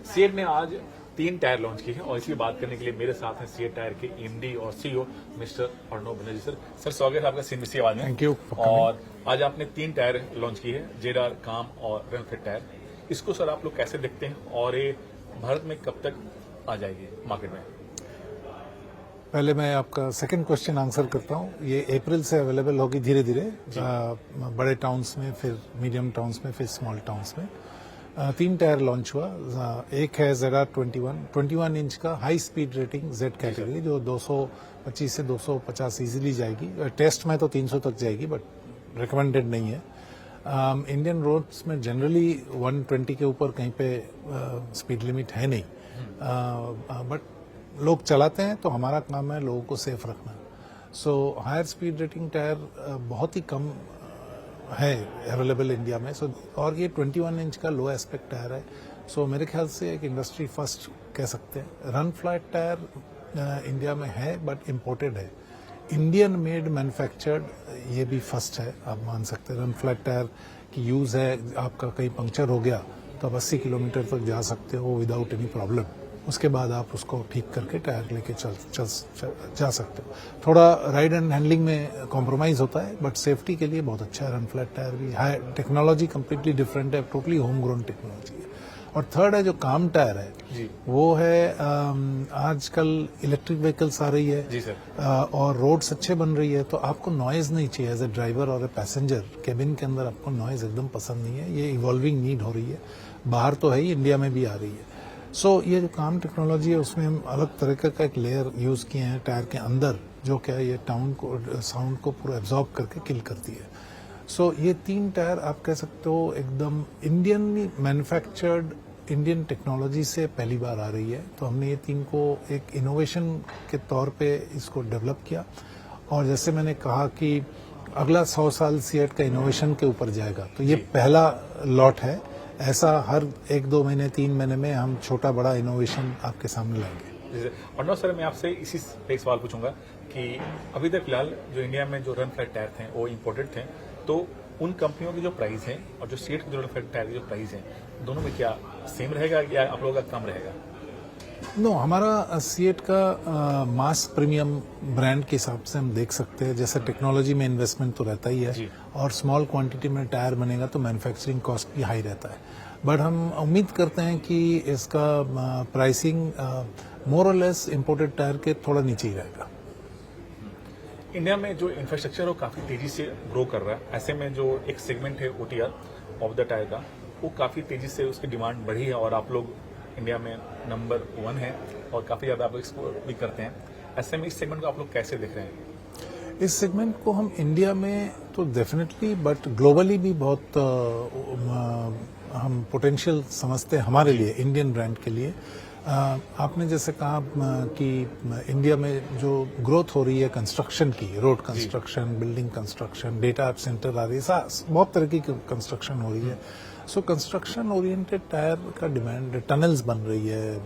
CEAT ने आज 3 tyre launch की है और इसी बात करने के लिए मेरे साथ हैं सीएट टायर के एमडी और CEO mister Arnab Banerjee sir. Sir स्वागत है आपका सीएनबीसी आवाज में। Thank you. और आज आपने 3 टायर लॉन्च की है, जेडार, काम और रनफिट टायर। इसको सर आप लोग कैसे देखते हैं और ये भारत में कब तक आ जाएगी मार्केट में? पहले मैं आपका सेकंड क्वेश्चन आंसर करता हूँ। ये अप्रैल से अवेलेबल होगी धीरे धीरे बड़े टाउन्स में, फिर मीडियम टाउन्स में, फिर स्मॉल टाउन्स में। 3 टायर लॉन्च हुआ। एक है ZR 21 इंच का high speed rating Z category, जो 225 से 250 इजीली जाएगी। टेस्ट में तो 300 तक जाएगी, बट रिकमेंडेड नहीं है। इंडियन रोड्स में जनरली 120 के ऊपर कहीं पे स्पीड लिमिट है नहीं, बट लोग चलाते हैं, तो हमारा काम है लोगों को सेफ रखना। So higher speed rating tyre बहुत ही कम है अवेलेबल इंडिया में। और ये 21 इंच का लो एस्पेक्ट टायर है। सो मेरे ख्याल से एक इंडस्ट्री फर्स्ट कह सकते हैं। रन फ्लैट टायर इंडिया में है, बट इम्पोर्टेड है, इंडियन मेड मैन्युफैक्चर्ड, ये भी फर्स्ट है, आप मान सकते हैं। रन फ्लैट टायर की यूज है, आपका कहीं पंक्चर हो गया तो आप 80 किलोमीटर तक जा सकते हो विदाउट एनी प्रॉब्लम। उसके बाद आप उसको ठीक करके टायर लेके जा सकते हो। थोड़ा राइड एंड हैंडलिंग में कॉम्प्रोमाइज होता है, बट सेफ्टी के लिए बहुत अच्छा है। रन फ्लैट टायर भी हाई टेक्नोलॉजी कंप्लीटली डिफरेंट है, टोटली होम ग्रोन टेक्नोलॉजी है। और थर्ड है जो काम टायर है जी, वो है आजकल इलेक्ट्रिक व्हीकल्स आ रही है जी सर, और रोड्स अच्छे बन रही है, तो आपको नॉइज नहीं चाहिए। एज ए ड्राइवर और ए पैसेंजर केबिन के अंदर आपको नॉइज एकदम पसंद नहीं है। ये इवॉल्विंग नीड हो रही है, बाहर तो है ही, इंडिया में भी आ रही है। सो ये जो काम टेक्नोलॉजी है उसमें हम अलग तरीके का एक लेयर यूज किए हैं टायर के अंदर, जो क्या है ये साउंड को पूरा एब्जॉर्ब करके किल करती है। सो ये 3 टायर आप कह सकते हो एकदम इंडियन मैन्युफैक्चर्ड, इंडियन टेक्नोलॉजी से पहली बार आ रही है। तो हमने ये 3 को एक इनोवेशन के तौर पे इसको डेवलप किया। और जैसे मैंने कहा कि अगला 100 साल सीएट का इनोवेशन के ऊपर जाएगा, तो ये पहला लॉट है। ऐसा हर 1-2 महीने 3 महीने में हम छोटा बड़ा इनोवेशन आपके सामने लाएंगे। और नो सर, मैं आपसे इसी पे एक सवाल पूछूंगा कि अभी तक फिलहाल जो इंडिया में जो रन फ्लैट टायर थे वो इम्पोर्टेड थे, तो उन कंपनियों की जो प्राइस है और जो सीएट के जो रन फ्लैट टायर की जो प्राइस है, दोनों में क्या सेम रहेगा या आप लोगों का कम रहेगा? नो, हमारा सीएट का मास प्रीमियम ब्रांड के हिसाब से हम देख सकते हैं। जैसे टेक्नोलॉजी में इन्वेस्टमेंट तो रहता ही है, और स्मॉल क्वांटिटी में टायर बनेगा तो मैन्युफैक्चरिंग कॉस्ट भी हाई रहता है। बट हम उम्मीद करते हैं कि इसका प्राइसिंग मोर और लेस इम्पोर्टेड टायर के थोड़ा नीचे ही रहेगा। इंडिया में जो इंफ्रास्ट्रक्चर है वो काफी तेजी से ग्रो कर रहा है। ऐसे में जो एक सेगमेंट है ओटीआर ऑफ द टायर का, वो काफी तेजी से उसकी डिमांड बढ़ी है और आप लोग इंडिया में नंबर 1 है और काफी ज्यादा आप लोग एक्सपोर्ट भी करते हैं। ऐसे में इस सेगमेंट को आप लोग कैसे देख रहे हैं? इस सेगमेंट को हम इंडिया में तो डेफिनेटली, बट ग्लोबली भी बहुत हम पोटेंशियल समझते हैं हमारे लिए, इंडियन ब्रांड के लिए। आपने जैसे कहा कि इंडिया में जो ग्रोथ हो रही है कंस्ट्रक्शन की, road construction, building construction, data centre आ रही है, बहुत तरह की कंस्ट्रक्शन हो रही है। सो कंस्ट्रक्शन ओरिएंटेड टायर का डिमांड, टनल्स बन रही है,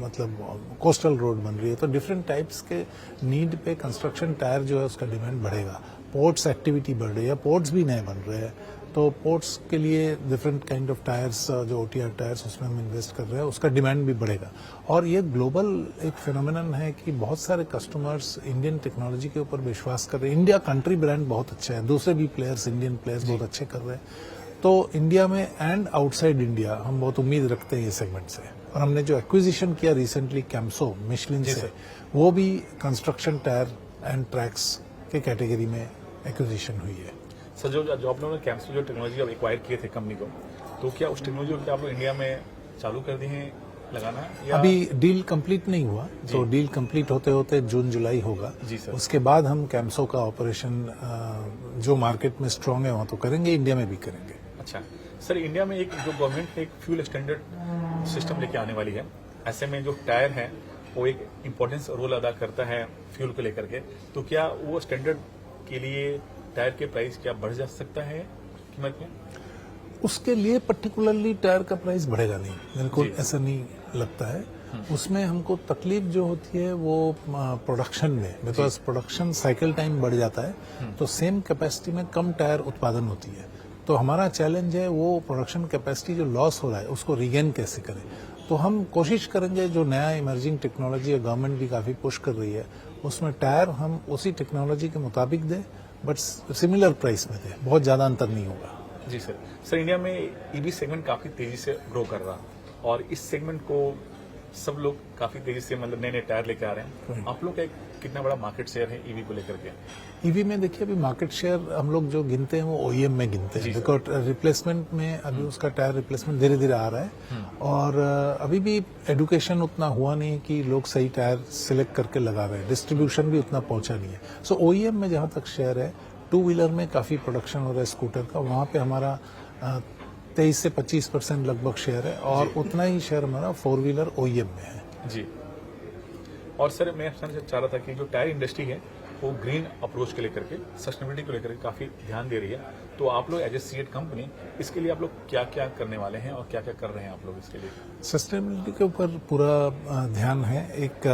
मतलब कोस्टल रोड बन रही है, तो डिफरेंट टाइप्स के नीड पे कंस्ट्रक्शन टायर जो है उसका डिमांड बढ़ेगा। पोर्ट्स एक्टिविटी बढ़ रही है, पोर्ट्स भी नए बन रहे हैं, तो पोर्ट्स के लिए डिफरेंट काइंड ऑफ टायर्स, जो ओटीआर टायर्स, उसमें हम इन्वेस्ट कर रहे हैं, उसका डिमांड भी बढ़ेगा। और ये ग्लोबल एक फिनोमिनन है कि बहुत सारे कस्टमर्स इंडियन टेक्नोलॉजी के ऊपर विश्वास कर रहे हैं। इंडिया कंट्री ब्रांड बहुत अच्छा है, दूसरे भी प्लेयर्स, इंडियन प्लेयर्स बहुत अच्छे कर रहे हैं। तो इंडिया में एंड आउटसाइड इंडिया हम बहुत उम्मीद रखते हैं ये सेगमेंट से। और हमने जो एक्विजिशन किया रिसेंटली कैम्सो मिशलिन से, वो भी कंस्ट्रक्शन टायर एंड ट्रैक्स के कैटेगरी में एक्विजिशन हुई है। सर, जो आप लोगों ने कैम्सो जो टेक्नोलॉजी आप एक्वायर किए थे कंपनी को, तो क्या उस टेक्नोलॉजी को क्या आप लोग इंडिया में चालू कर दिए हैं लगाना, या अभी डील कंप्लीट नहीं हुआ? तो डील कंप्लीट होते होते जून जुलाई होगा। जी सर। उसके बाद हम कैम्सो का ऑपरेशन जो मार्केट में स्ट्रांग है वहां तो करेंगे, इंडिया में भी करेंगे। अच्छा सर, इंडिया में एक जो गवर्नमेंट ने एक फ्यूल स्टैंडर्ड सिस्टम लेके आने वाली है, ऐसे में जो टायर है वो एक इम्पोर्टेंस रोल अदा करता है फ्यूल को लेकर के, तो क्या वो स्टैंडर्ड के लिए टायर के प्राइस क्या बढ़ जा सकता है कीमत में? उसके लिए पर्टिकुलरली टायर का प्राइस बढ़ेगा नहीं, मेरे को ऐसा नहीं लगता है। उसमें हमको तकलीफ जो होती है वो प्रोडक्शन में, बिकॉज प्रोडक्शन साइकिल टाइम बढ़ जाता है, तो सेम कैपेसिटी में कम टायर उत्पादन होती है। तो हमारा चैलेंज है वो प्रोडक्शन कैपेसिटी जो लॉस हो रहा है उसको रिगेन कैसे करें। तो हम कोशिश करेंगे जो नया इमर्जिंग टेक्नोलॉजी है गवर्नमेंट भी काफी पुश कर रही है उसमें टायर हम उसी टेक्नोलॉजी के मुताबिक दें बट सिमिलर प्राइस में दें, बहुत ज्यादा अंतर नहीं होगा। जी सर। सर इंडिया में ईवी सेगमेंट काफी तेजी से ग्रो कर रहा और इस सेगमेंट को सब लोग काफी तेजी से मतलब नए नए टायर लेके आ रहे हैं। आप लोग का कितना बड़ा मार्केट शेयर है ईवी को लेकर के? ईवी में देखिए अभी मार्केट शेयर हम लोग जो गिनते हैं वो ओईएम में गिनते हैं, बिकॉज रिप्लेसमेंट में अभी उसका टायर रिप्लेसमेंट धीरे धीरे आ रहा है और अभी भी एडुकेशन उतना हुआ नहीं है कि लोग सही टायर सिलेक्ट करके लगा रहे हैं, डिस्ट्रीब्यूशन भी उतना पहुंचा नहीं है। सो ओईएम में जहां तक शेयर है, टू व्हीलर में काफी प्रोडक्शन हो रहा है स्कूटर का, वहां पे हमारा 23 से 25% लगभग शेयर है और उतना ही शेयर हमारा फोर व्हीलर ओईएम में है। जी। और सर मैं आपसे चाह रहा था कि जो टायर इंडस्ट्री है वो ग्रीन अप्रोच के लेकर के, सस्टेनेबिलिटी को लेकर के काफी ध्यान दे रही है, तो आप लोग एज ए सीएट कंपनी इसके लिए आप लोग क्या क्या करने वाले हैं और क्या क्या कर रहे हैं आप लोग इसके लिए? सस्टेनेबिलिटी के ऊपर पूरा ध्यान है। एक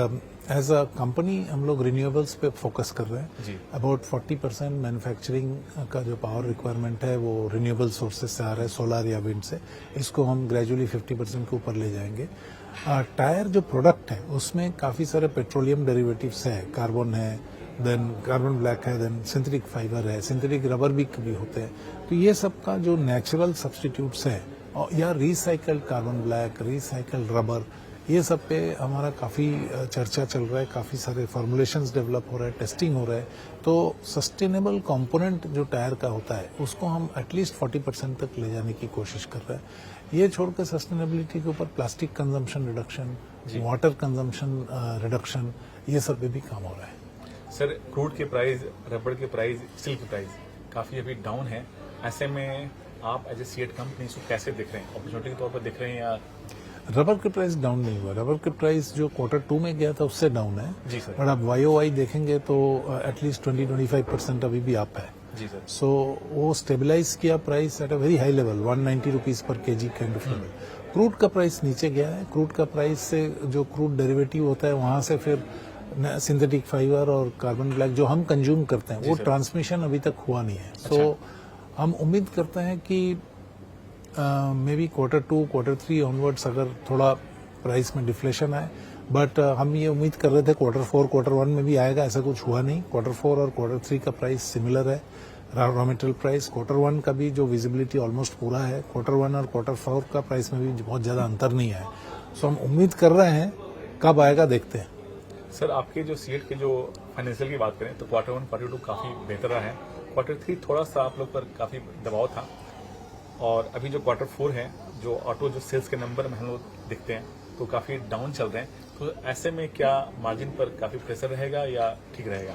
एज अ कंपनी हम लोग रिन्यूएबल्स पे फोकस कर रहे हैं जी। अबाउट 40% मैन्युफैक्चरिंग का जो पावर रिक्वायरमेंट है वो रिन्यूएबल सोर्सेज से आ रहा है, सोलर या विंड से। इसको हम ग्रेजुअली 50% के ऊपर ले जाएंगे। टायर जो प्रोडक्ट है उसमें काफी सारे पेट्रोलियम डेरिवेटिव्स है, कार्बन है, देन कार्बन ब्लैक है, देन सिंथेटिक फाइबर है, सिंथेटिक रबर भी कभी होते हैं। तो ये सब का जो नेचुरल सब्सटीट्यूट्स है या recycled carbon black, recycled rubber, ये सब पे हमारा काफी चर्चा चल रहा है, काफी सारे फॉर्मुलेशंस डेवलप हो रहा है, टेस्टिंग हो रहा है। तो सस्टेनेबल कंपोनेंट जो टायर का होता है उसको हम एटलीस्ट 40% तक ले जाने की कोशिश कर रहे हैं। ये छोड़कर सस्टेनेबिलिटी के ऊपर plastic consumption reduction, water consumption reduction, ये सब पे भी काम हो रहा है। सर क्रूड के प्राइस, रबड़ के प्राइस, स्टील के प्राइस काफी अभी डाउन है, ऐसे में आप एज ए सीएट कंपनी इसको कैसे देख रहे हैं? अपॉर्चुनिटी के तौर पर देख रहे हैं या? रबर के प्राइस डाउन नहीं हुआ, रबर के प्राइस जो Q2 में गया था उससे डाउन है। जी सर। बट आप YOY देखेंगे तो एटलीस्ट 20-25% अभी भी अप है। जी सर। सो वो स्टेबलाइज किया price at a very high level, 190 rupees per KG kind of level. Crude का प्राइस नीचे गया है। क्रूड का प्राइस से जो क्रूड डेरिवेटिव होता है वहां से फिर सिंथेटिक फाइबर और कार्बन ब्लैक जो हम कंज्यूम करते हैं वो ट्रांसमिशन अभी तक हुआ नहीं है। सो हम उम्मीद करते हैं कि may be Q2, Q3 onwards अगर थोड़ा प्राइस में डिफ्लेशन आए, बट हम ये उम्मीद कर रहे थे Q4, Q1 में भी आएगा, ऐसा कुछ हुआ नहीं। Q4 और Q3 का प्राइस सिमिलर है, रॉ मटेरियल प्राइस। Q1 का भी जो विजिबिलिटी ऑलमोस्ट पूरा है, Q1 और Q4 का प्राइस में भी बहुत ज्यादा अंतर नहीं है। सो हम उम्मीद कर रहे हैं, कब आएगा देखते हैं। सर आपके जो सीएट के जो फाइनेंशियल की बात करें तो Q1, Q2 काफी बेहतर रहा है, Q3 थोड़ा सा आप लोग पर काफी दबाव था, और अभी जो Q4 है, जो ऑटो जो सेल्स के नंबर में हम लोग दिखते हैं तो काफी डाउन चल रहे हैं, तो ऐसे में क्या मार्जिन पर काफी प्रेशर रहेगा या ठीक रहेगा?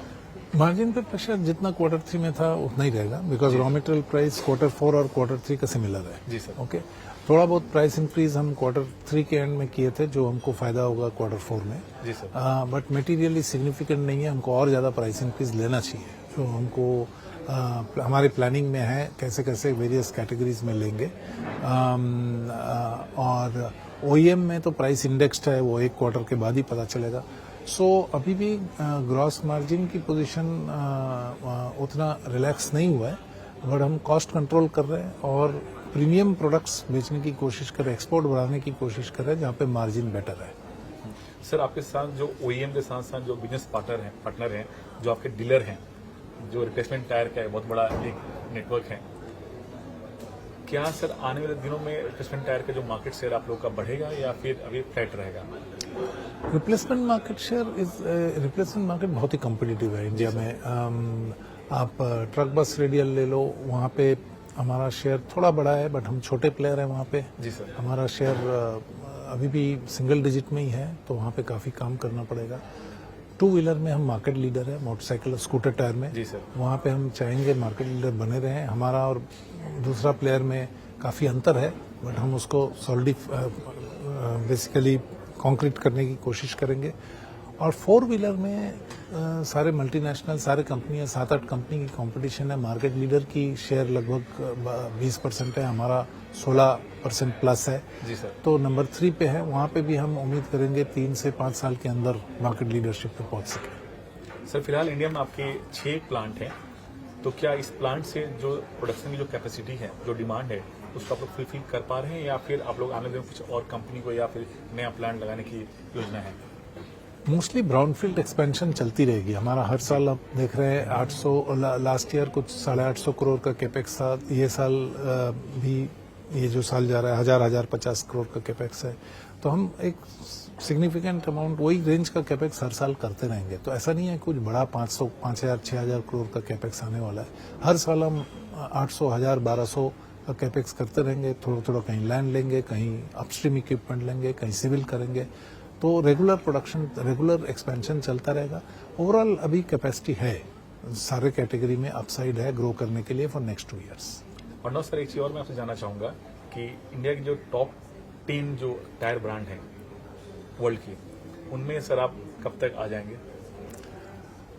मार्जिन पे प्रेशर जितना Q3 में था उतना ही रहेगा, because raw material price Q4 और Q3 का सिमिलर है। जी सर। ओके, थोड़ा बहुत प्राइस इंक्रीज हम Q3 के एंड में किए थे जो हमको फायदा होगा Q4 में। जी सर। बट मटेरियली सिग्निफिकेंट नहीं है, हमको और ज्यादा प्राइस इंक्रीज लेना चाहिए, जो हमको हमारी प्लानिंग में है कैसे कैसे वेरियस कैटेगरीज में लेंगे। और ओईएम में तो प्राइस इंडेक्स्ड है, वो एक क्वार्टर के बाद ही पता चलेगा। सो अभी भी ग्रॉस मार्जिन की पोजीशन उतना रिलैक्स नहीं हुआ है, बट हम कॉस्ट कंट्रोल कर रहे हैं और प्रीमियम प्रोडक्ट्स बेचने की कोशिश कर रहे हैं, एक्सपोर्ट बढ़ाने की कोशिश कर रहे हैं जहाँ पे मार्जिन बेटर है। सर आपके साथ जो ओईएम के साथ साथ जो बिजनेस पार्टनर हैं, जो आपके डीलर हैं, जो रिप्लेसमेंट टायर का बहुत बड़ा एक नेटवर्क है, क्या सर आने वाले दिनों में रिप्लेसमेंट टायर का जो मार्केट शेयर आप लोग का बढ़ेगा या फिर अभी फ्लैट रहेगा? रिप्लेसमेंट मार्केट बहुत ही कॉम्पिटिटिव है इंडिया में। आप ट्रक बस रेडियल ले लो, वहाँ पे हमारा शेयर थोड़ा बड़ा है, बट हम छोटे प्लेयर हैं वहाँ पे। जी सर। हमारा शेयर अभी भी सिंगल डिजिट में ही है, तो वहाँ पे काफी काम करना पड़ेगा। टू व्हीलर में हम मार्केट लीडर है, मोटरसाइकिल स्कूटर टायर में। जी सर। वहाँ पे हम चाहेंगे मार्केट लीडर बने रहें। हमारा और दूसरा प्लेयर में काफी अंतर है, बट हम उसको बेसिकली कॉन्क्रीट करने की कोशिश करेंगे। और फोर व्हीलर में सारे मल्टीनेशनल, सारे कंपनियां, 7-8 कंपनी की कंपटीशन है। मार्केट लीडर की शेयर लगभग 20% है, हमारा 16% प्लस है। जी सर। तो नंबर 3 पे है, वहाँ पे भी हम उम्मीद करेंगे 3 से 5 साल के अंदर मार्केट लीडरशिप पे पहुंच सके। सर फिलहाल इंडिया में आपके 6 प्लांट हैं, तो क्या इस प्लांट से जो प्रोडक्शन की जो कैपेसिटी है, जो डिमांड है, उसको आप लोग फुलफिल कर पा रहे हैं या फिर आप लोग आने दिन कुछ और कंपनी को या फिर नया प्लांट लगाने की योजना है? मोस्टली ब्राउनफील्ड एक्सपेंशन चलती रहेगी हमारा हर साल। आप देख रहे हैं 800 लास्ट ईयर कुछ 850 करोड़ का कैपेक्स था। ये साल भी ये जो साल जा रहा है 1050 करोड़ का कैपेक्स है। तो हम एक सिग्निफिकेंट अमाउंट वही रेंज का कैपेक्स हर साल करते रहेंगे। तो ऐसा नहीं है कुछ बड़ा 500 5000 6000 करोड़ का कैपेक्स आने वाला है। हर साल हम 800 1000 1200 का कैपेक्स करते रहेंगे। थोड़ा थोड़ा कहीं लैंड लेंगे, कहीं अपस्ट्रीम इक्विपमेंट लेंगे, कहीं सिविल करेंगे। तो रेगुलर प्रोडक्शन रेगुलर एक्सपेंशन चलता रहेगा। ओवरऑल अभी कैपेसिटी है, सारे कैटेगरी में अपसाइड है ग्रो करने के लिए फॉर नेक्स्ट 2 ईयर्स। और नौ सर, एक चीज और मैं आपसे जानना चाहूंगा कि इंडिया की जो टॉप 10 जो टायर ब्रांड हैं वर्ल्ड की, उनमें सर आप कब तक आ जाएंगे?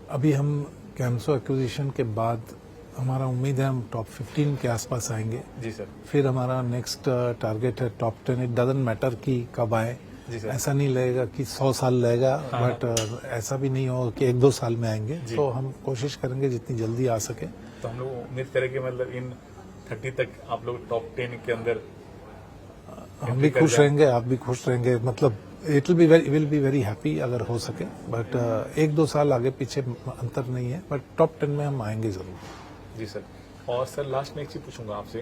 अभी हम कैम्सो एक्विजिशन के बाद हमारा उम्मीद है हम टॉप 15 के आसपास आएंगे। जी सर। फिर हमारा नेक्स्ट टारगेट है टॉप 10। इट डजंट मैटर कि कब आए, जी सर। ऐसा नहीं लगेगा कि 100 साल लगेगा, बट ऐसा भी नहीं होगा कि 1-2 साल में आएंगे। तो हम कोशिश करेंगे जितनी जल्दी आ सके। तो हम लोग उम्मीद करें कि मतलब इन 30 तक आप लोग टॉप 10 के अंदर हम भी खुश रहेंगे, आप भी खुश रहेंगे। मतलब it will be very happy अगर हो सके, बट 1-2 साल आगे पीछे अंतर नहीं है, बट टॉप 10 में हम आएंगे जरूर। जी सर। और सर लास्ट में एक चीज पूछूंगा आपसे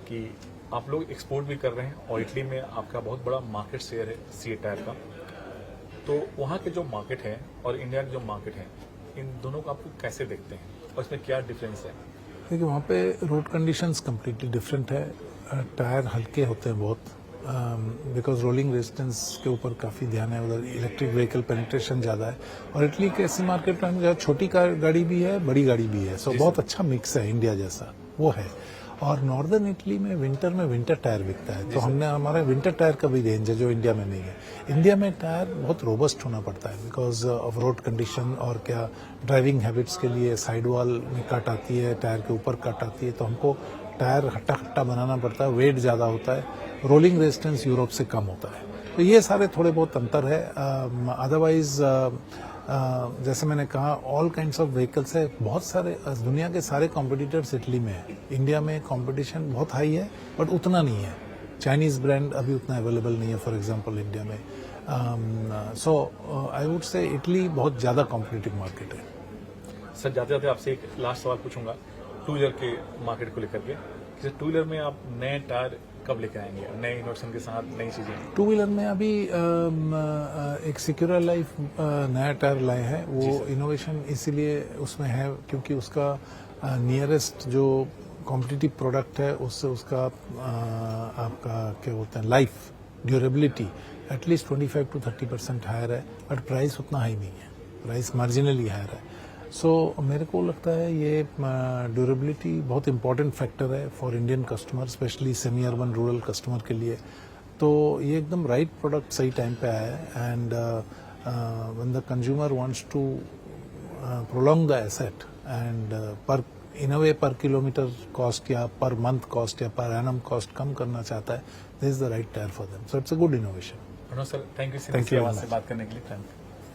कि आप लोग एक्सपोर्ट भी कर रहे हैं और इटली में आपका बहुत बड़ा मार्केट शेयर है सी टायर का। तो वहाँ के जो मार्केट है और इंडिया के जो मार्केट है, इन दोनों को आप लोग कैसे देखते हैं और इसमें क्या डिफरेंस है? देखिए वहाँ पे रोड कंडीशंस कम्प्लीटली डिफरेंट है। टायर हल्के होते हैं बहुत, बिकॉज रोलिंग रेजिस्टेंस के ऊपर काफ़ी ध्यान है। उधर इलेक्ट्रिक व्हीकल पेनिट्रेशन ज़्यादा है। और इटली के ऐसी मार्केट में जहाँ छोटी गाड़ी भी है, बड़ी गाड़ी भी है। सो बहुत अच्छा मिक्स है, इंडिया जैसा वो है। और नॉर्दर्न इटली में विंटर टायर बिकता है। तो हमने हमारे विंटर टायर का भी रेंज है जो इंडिया में नहीं है। इंडिया में टायर बहुत रोबस्ट होना पड़ता है बिकॉज ऑफ रोड कंडीशन और क्या ड्राइविंग हैबिट्स के लिए साइड वॉल में कट आती है, टायर के ऊपर कट आती है। तो हमको टायर हट्टा बनाना पड़ता है, वेट ज़्यादा होता है, रोलिंग रेजिस्टेंस यूरोप से कम होता है। तो ये सारे थोड़े बहुत अंतर है। अदरवाइज जैसे मैंने कहा ऑल काइंड्स ऑफ व्हीकल्स है। बहुत सारे दुनिया के सारे कॉम्पिटिटर्स इटली में है। इंडिया में कंपटीशन बहुत हाई है बट उतना नहीं है। चाइनीज ब्रांड अभी उतना अवेलेबल नहीं है फॉर एग्जांपल इंडिया में। सो आई वुड से इटली बहुत ज़्यादा कॉम्पिटिटिव मार्केट है। सर जाते जाते आपसे एक लास्ट सवाल पूछूंगा टू व्हीलर के मार्केट को लेकर के। जैसे टू व्हीलर में आप नए टायर कब लेकर आएंगे, नए इनोवेशन के साथ नई चीजें? टू व्हीलर में अभी एक सिक्योर लाइफ नया टायर लाए हैं। वो इनोवेशन इसीलिए उसमें है क्योंकि उसका नियरेस्ट जो कॉम्पिटिटिव प्रोडक्ट है उससे उसका आपका क्या बोलते हैं life durability at least 25 to 30% higher है, बट प्राइस उतना हाई नहीं है, प्राइस मार्जिनली हायर है। सो मेरे को लगता है ये ड्यूरेबिलिटी बहुत इंपॉर्टेंट फैक्टर है for Indian customer, specially semi urban rural customer के लिए। तो ये एकदम राइट प्रोडक्ट सही टाइम पे आया है। And when the consumer wants to prolong the asset and पर इन अ वे पर किलोमीटर कॉस्ट या पर मंथ कॉस्ट या पर एनम कॉस्ट कम करना चाहता है, this is the right tyre for them. So it's a good innovation. Sir thank you Thank you very से बात करने के लिए।